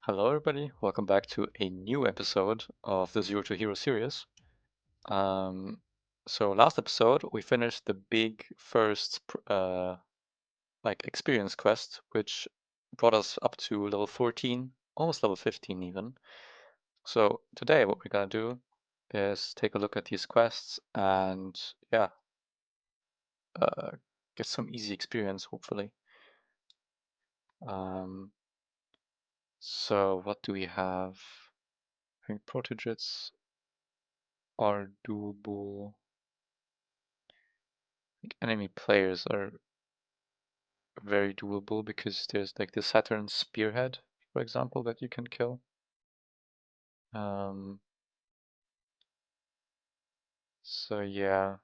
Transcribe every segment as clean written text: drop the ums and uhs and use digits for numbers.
Hello everybody, welcome back to a new episode of the Zero to Hero series. Um, so last episode we finished the big first experience quest, which brought us up to level 14, almost level 15 even. So today what we're gonna do is take a look at these quests and uh, get some easy experience hopefully. Um, so what do we have? I think prototypes are doable. Enemy players are very doable because there's like the Saturn Spearhead, for example, that you can kill. So yeah,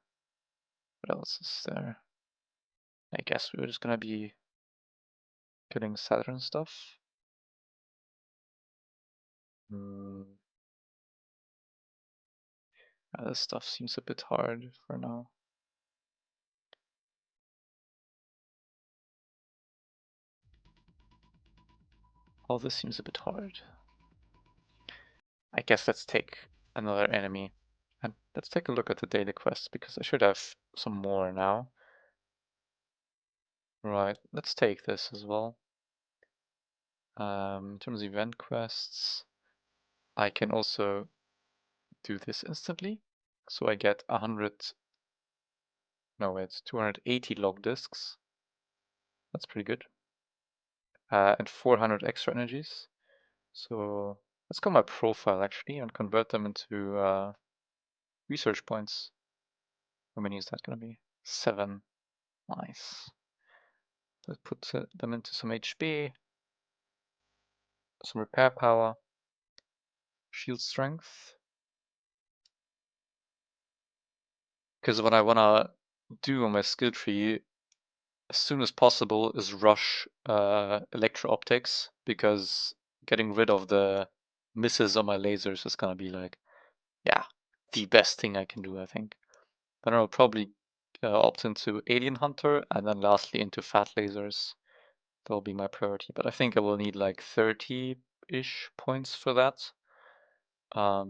what else is there? I guess we're just gonna be killing Saturn stuff. Hmm. This stuff seems a bit hard for now. All this seems a bit hard. I guess let's take another enemy. And let's take a look at the daily quests because I should have some more now. Right, let's take this as well. In terms of event quests, I can also do this instantly. So I get 280 log discs. That's pretty good. And 400 extra energies. So let's go my profile actually and convert them into research points. How many is that going to be? 7. Nice. Let's put them into some HP, some repair power, shield strength. Because what I want to do on my skill tree as soon as possible is rush electro-optics, because getting rid of the misses on my lasers is gonna be like, yeah, the best thing I can do, I think. Then I'll probably opt into Alien Hunter, and then lastly into Fat Lasers. That'll be my priority, but I think I will need like 30-ish points for that. Yeah,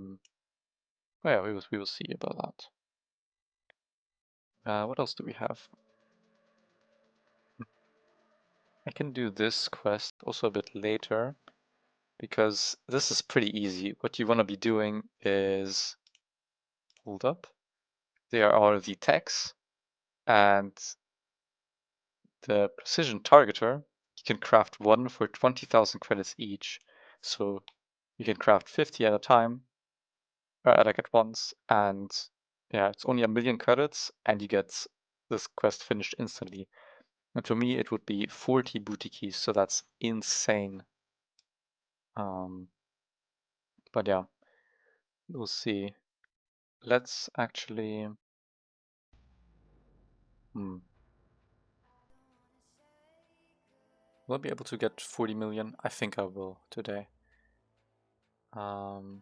we will see about that. What else do we have? I can do this quest also a bit later, because this is pretty easy. What you want to be doing is, hold up, there are the techs and the precision targeter. You can craft one for 20,000 credits each. So you can craft 50 at a time, like at once, and yeah, it's only 1,000,000 credits, and you get this quest finished instantly. And to me, it would be 40 booty keys, so that's insane. But yeah, we'll see. Let's actually. Will I be able to get 40 million? I think I will today. Well,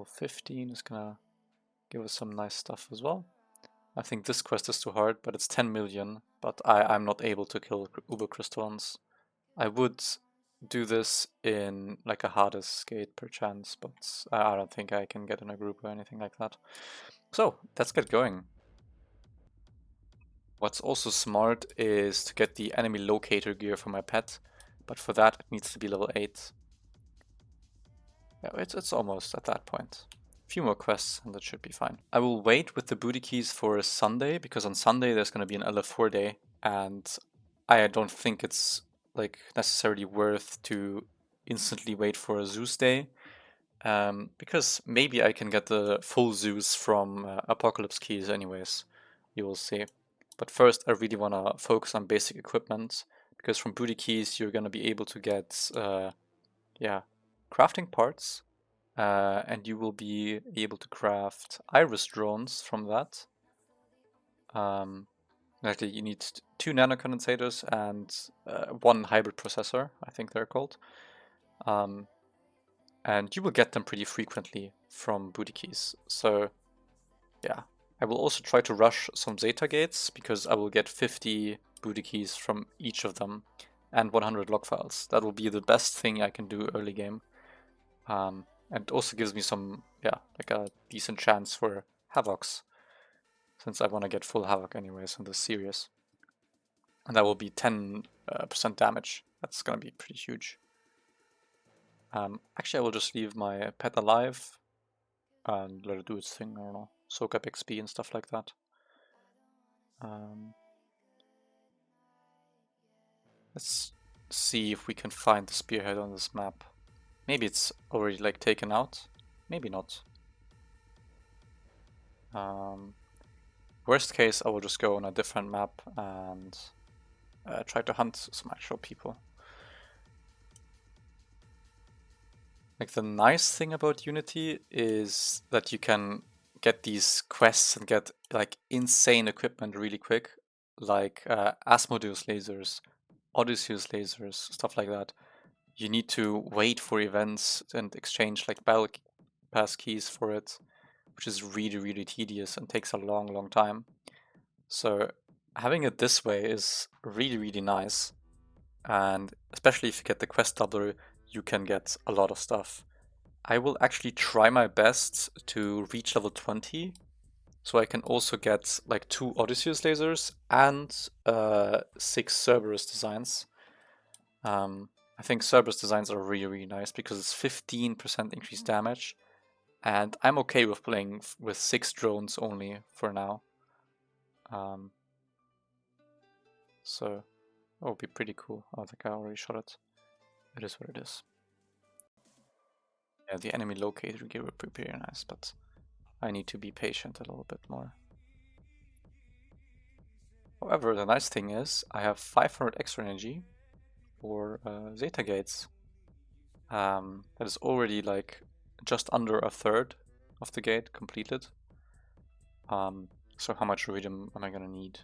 15 is gonna give us some nice stuff as well. I think this quest is too hard, but it's 10 million, but I'm not able to kill Uber Crystallons. I would do this in like a hardest gate per chance, but I don't think I can get in a group or anything like that. So, let's get going. What's also smart is to get the enemy locator gear for my pet, but for that it needs to be level 8. Yeah, it's almost at that point. A few more quests and that should be fine. I will wait with the booty keys for Sunday, because on Sunday there's going to be an LF4 day, and I don't think it's like necessarily worth to instantly wait for a Zeus day, because maybe I can get the full Zeus from Apocalypse keys anyways. You will see. But first I really want to focus on basic equipment, because from booty keys you're going to be able to get crafting parts, and you will be able to craft iris drones from that. Actually, you need 2 nanocondensators and 1 hybrid processor, I think they're called. And you will get them pretty frequently from booty keys. So yeah, I will also try to rush some Zeta gates, because I will get 50 booty keys from each of them. and 100 log files. That will be the best thing I can do early game. And it also gives me some, like a decent chance for Havocs, since I want to get full Havoc anyways in this series. And that will be 10% damage. That's going to be pretty huge. Actually, I will just leave my pet alive and let it do its thing. I don't know, soak up XP and stuff like that. Let's see if we can find the spearhead on this map. Maybe it's already like taken out. Maybe not. Worst case, I will just go on a different map and try to hunt some actual people. Like, the nice thing about Unity is that you can get these quests and get like insane equipment really quick, like Asmodeus lasers, Odysseus lasers, stuff like that. You need to wait for events and exchange like battle pass keys for it, which is really, really tedious and takes a long, long time. So having it this way is really, really nice. And especially if you get the quest doubler, you can get a lot of stuff. I will actually try my best to reach level 20, so I can also get like 2 Odysseus lasers and 6 Cerberus designs. I think Cerberus designs are really, really nice because it's 15% increased damage, and I'm okay with playing with 6 drones only for now. So that would be pretty cool. I think I already shot it. It is what it is. Yeah, the enemy locator gear would be pretty nice, but I need to be patient a little bit more. However, the nice thing is I have 500 extra energy for Zeta gates. That is already like just under a third of the gate completed. So how much iridium am I gonna need?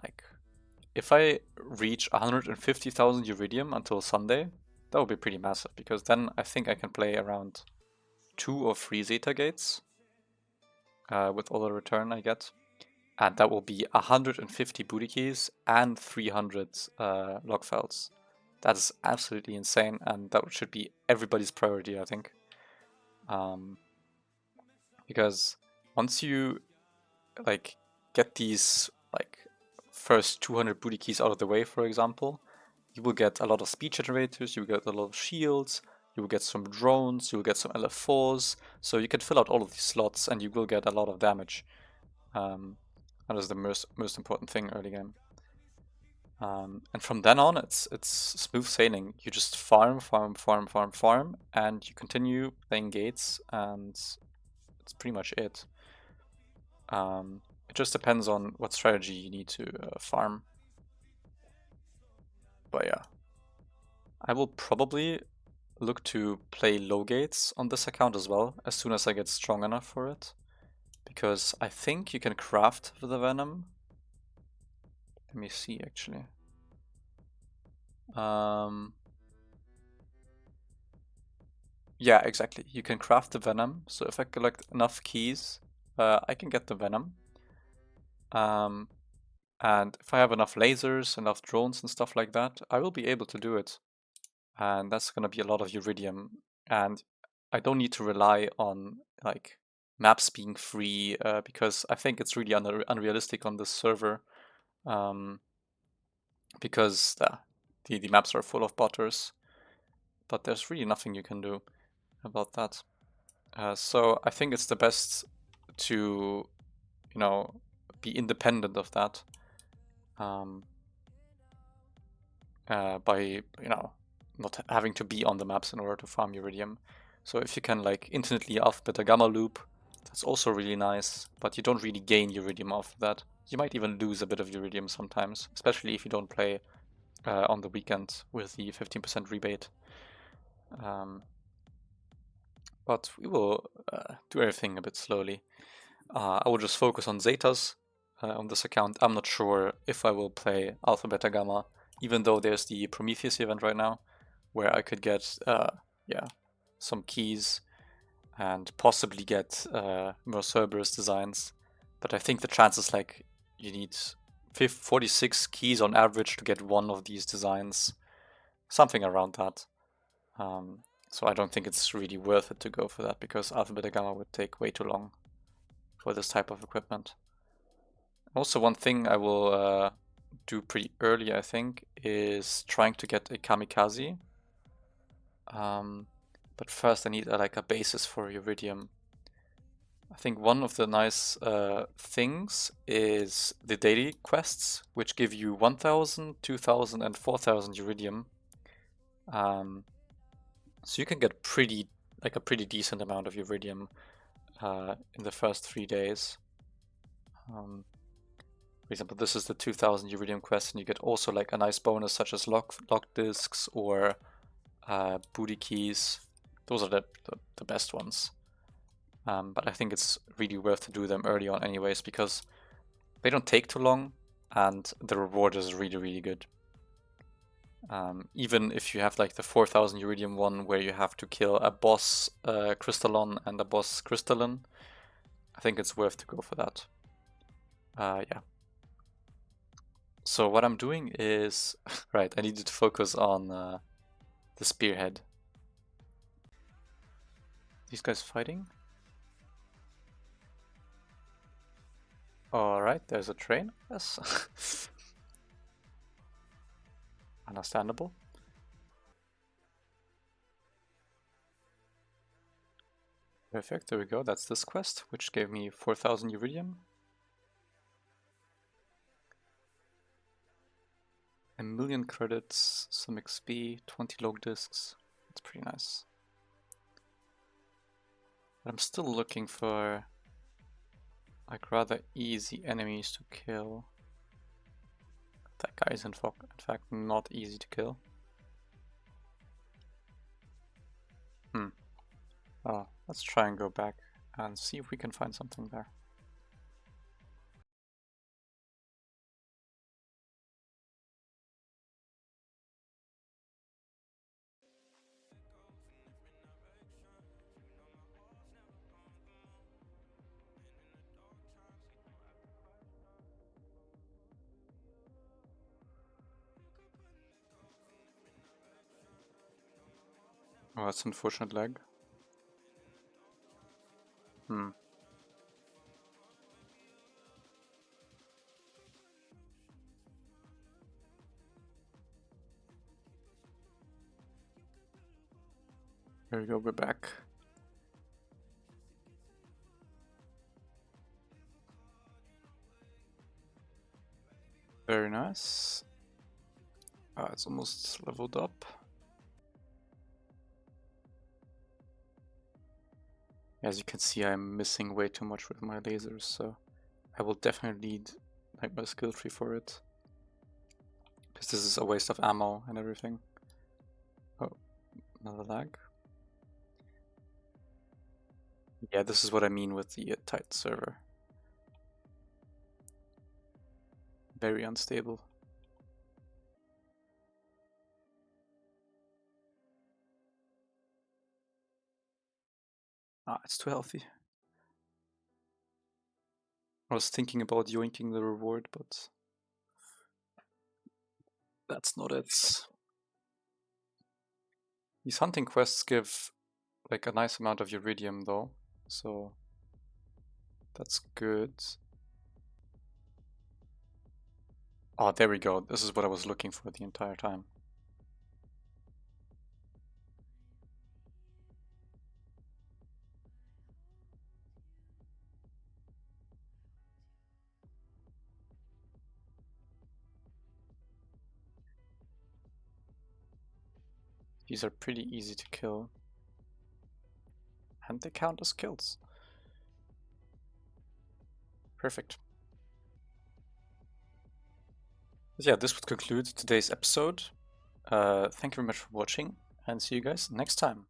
Like, if I reach 150,000 iridium until Sunday, that would be pretty massive, because then I think I can play around 2 or 3 Zeta gates with all the return I get. And that will be 150 booty keys and 300 log files. That is absolutely insane, and that should be everybody's priority, I think. Because once you like get these like first 200 booty keys out of the way, for example, you will get a lot of speed generators, you will get a lot of shields, you will get some drones, you will get some LF4s, so you can fill out all of these slots and you will get a lot of damage. That is the most important thing early game. And from then on, it's smooth sailing. You just farm, and you continue playing gates, and it's pretty much it. It just depends on what strategy you need to farm. But yeah, I will probably look to play low gates on this account as well, as soon as I get strong enough for it. Because I think you can craft the venom. Let me see, actually. Yeah, exactly. You can craft the venom. So if I collect enough keys, I can get the venom. And if I have enough lasers, enough drones and stuff like that, I will be able to do it. And that's going to be a lot of iridium. And I don't need to rely on like maps being free, because I think it's really unrealistic on this server. Because the maps are full of botters. But there's really nothing you can do about that. So I think it's the best to, be independent of that, by, not having to be on the maps in order to farm iridium. So if you can like infinitely alpha beta gamma loop, that's also really nice, but you don't really gain iridium off of that. You might even lose a bit of iridium sometimes, especially if you don't play on the weekend with the 15% rebate. But we will do everything a bit slowly. I will just focus on Zetas on this account. I'm not sure if I will play Alpha Beta Gamma, even though there's the Prometheus event right now, where I could get some keys and possibly get more Cerberus designs. But I think the chances, like, you need 46 keys on average to get one of these designs, something around that. So I don't think it's really worth it to go for that, because Alpha Beta Gamma would take way too long for this type of equipment. Also, one thing I will do pretty early, I think, is trying to get a Kamikaze. But first I need like a basis for Iridium. I think one of the nice things is the daily quests, which give you 1000, 2000 and 4000 Iridium. So you can get a pretty decent amount of Iridium in the first 3 days. For example, this is the 2000 Iridium quest, and you get also like a nice bonus such as lock discs or booty keys. Those are the best ones. But I think it's really worth to do them early on anyways, because they don't take too long and the reward is really, really good. Even if you have like the 4000 Iridium one where you have to kill a boss Crystallon and a boss Crystalline, I think it's worth to go for that. Yeah. So what I'm doing is, right, I needed to focus on the spearhead. These guys fighting? Alright, there's a train, yes. Understandable. Perfect, there we go, that's this quest, which gave me 4000 Iridium. A million credits, some XP, 20 log discs. That's pretty nice. But I'm still looking for like rather easy enemies to kill. That guy is in fact not easy to kill. Oh, let's try and go back and see if we can find something there. Oh, that's unfortunate lag. There we go, we're back. Very nice. It's almost leveled up. As you can see, I'm missing way too much with my lasers, so I will definitely need like my skill tree for it. Because this is a waste of ammo and everything. Oh, another lag. Yeah, this is what I mean with the tight server. Very unstable. It's too healthy. I was thinking about yoinking the reward, but that's not it. These hunting quests give like a nice amount of Iridium though, so that's good. Oh, there we go. This is what I was looking for the entire time. These are pretty easy to kill. And they count as kills. Perfect. So yeah, this would conclude today's episode. Thank you very much for watching, and see you guys next time.